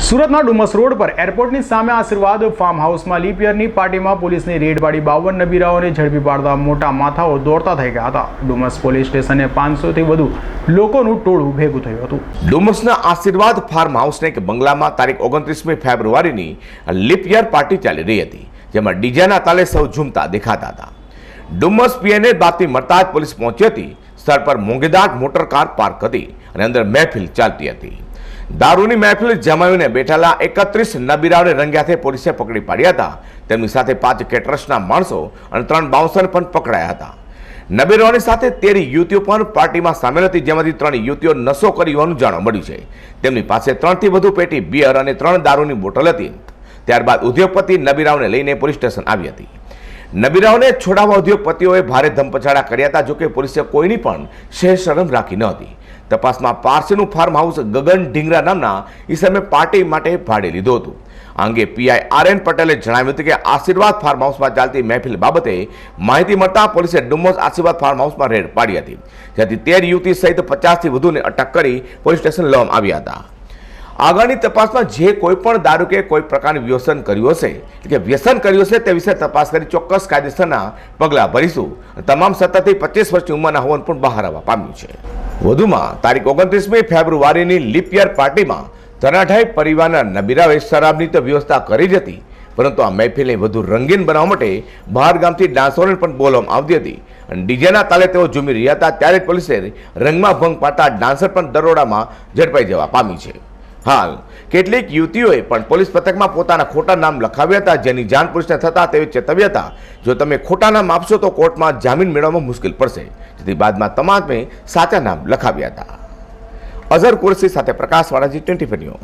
સુરતના ડુમસ રોડ પર એરપોર્ટની સામે આશીર્વાદ ફાર્મ હાઉસમાં લીપ યરની પાર્ટીમાં પોલીસની રેડ પાડી 52 નબીરાઓને ઝડપી પાડતા મોટા માથાઓ દોડતા થઈ ગયા હતા। ડુમસ પોલીસ સ્ટેશને 500થી વધુ લોકોનું ટોળું ભેગું થયું હતું। ડુમસના આશીર્વાદ ફાર્મ હાઉસના એક બંગલામાં તારીખ 29મી ફેબ્રુઆરીની લીપ યર પાર્ટી ચાલી રહી હતી, જેમાં ડીજેના તાલે સૌ ઝૂમતા દેખાતા હતા। ડુમસ પીએનએ બાતમી મળતા જ પોલીસ પહોંચી હતી। સ્થળ પર મોંઘેદાટ મોટર કાર પાર્ક હતી અને અંદર મહેફિલ ચાલતી હતી। દારૂની મહેફિલ જમાવીને બેઠેલા 31 નબીરાઓને રંગ્યાથે પોલીસે પકડી પાડ્યા હતા। તેમની સાથે 5 કેટરર્સના માણસો અને 3 બાઉન્સર પણ પકડાયા હતા। નબીરાઓની સાથે 13 યુવતીઓ પણ પાર્ટીમાં સામેલ હતી, જેમાંથી 3 યુવતીઓ નશો કરી હોવાનું જાણવા મળ્યું છે। તેમની પાસે 3થી વધુ પેટી બિયર અને 3 દારૂની બોટલ હતી। ત્યારબાદ ઉદ્યોગપતિ નબીરાઓને લઈને પોલીસ સ્ટેશન આવી હતી। નબીરાઓને છોડાવવા ઉદ્યોગપતિઓએ ભારે ધમપછાડા કર્યા હતા, જોકે પોલીસે કોઈની પણ શહેર શરમ રાખી ન હતી। તપાસમાં પારસીનું ફાર્મ હાઉસ ગગન ઢીંગરા નામના ઈસમે પાર્ટી માટે ભાડે લીધું હતું। આ અંગે પીઆઈ આર.એન. પટેલે જણાવ્યું હતું કે આશીર્વાદ ફાર્મ હાઉસમાં ચાલતી મહેફિલ બાબતે માહિતી મળતા પોલીસે ડુમસ આશીર્વાદ ફાર્મ હાઉસમાં રેડ પાડી હતી, જેથી 13 યુવતી સહિત 50થી વધુને અટક કરી પોલીસ સ્ટેશન લાવવામાં આવ્યા હતા। આગળની તપાસમાં જે કોઈ પણ દારૂ કે કોઈ પ્રકારનું વ્યસન કર્યું હશે તે વિશે તપાસ કરી ચોક્કસ કાયદેસરના પગલાં ભરીશું। તમામ 17 થી 25 વર્ષની ઉંમરના હોવાનું પણ બહાર આવવા પામ્યું છે। વધુમાં તારીખ 29મી ફેબ્રુઆરીની લીપ યર પાર્ટીમાં તનાઠાઈ પરિવારના નબીરાઓએ શરાબની તો વ્યવસ્થા કરી જ હતી, પરંતુ આ મહેફિલને વધુ રંગીન બનાવવા માટે બહાર ગામથી ડાન્સરોને પણ બોલાવવામાં આવતી હતી અને ડીજેના તાલે તેઓ ઝૂમી રહ્યા હતા। ત્યારે જ પોલીસે રંગમાં ભંગ પાડતા ડાન્સર પણ દરોડામાં ઝડપાઈ જવા પામી છે। હાલ કેટલીક યુવતીઓએ પણ પોલીસ પથકમાં પોતાના ખોટા નામ લખાવ્યા હતા, જેની જાણ પોલીસને થતા તેઓ ચેતવ્યા હતા જો તમે ખોટા નામ આપશો તો કોર્ટમાં જામીન મેળવવામાં મુશ્કેલ પડશે, જેથી બાદમાં તમામે સાચા નામ લખાવ્યા હતા। અઝર કુરશી સાથે પ્રકાશ વાળાજી 24 ન્યૂઝ।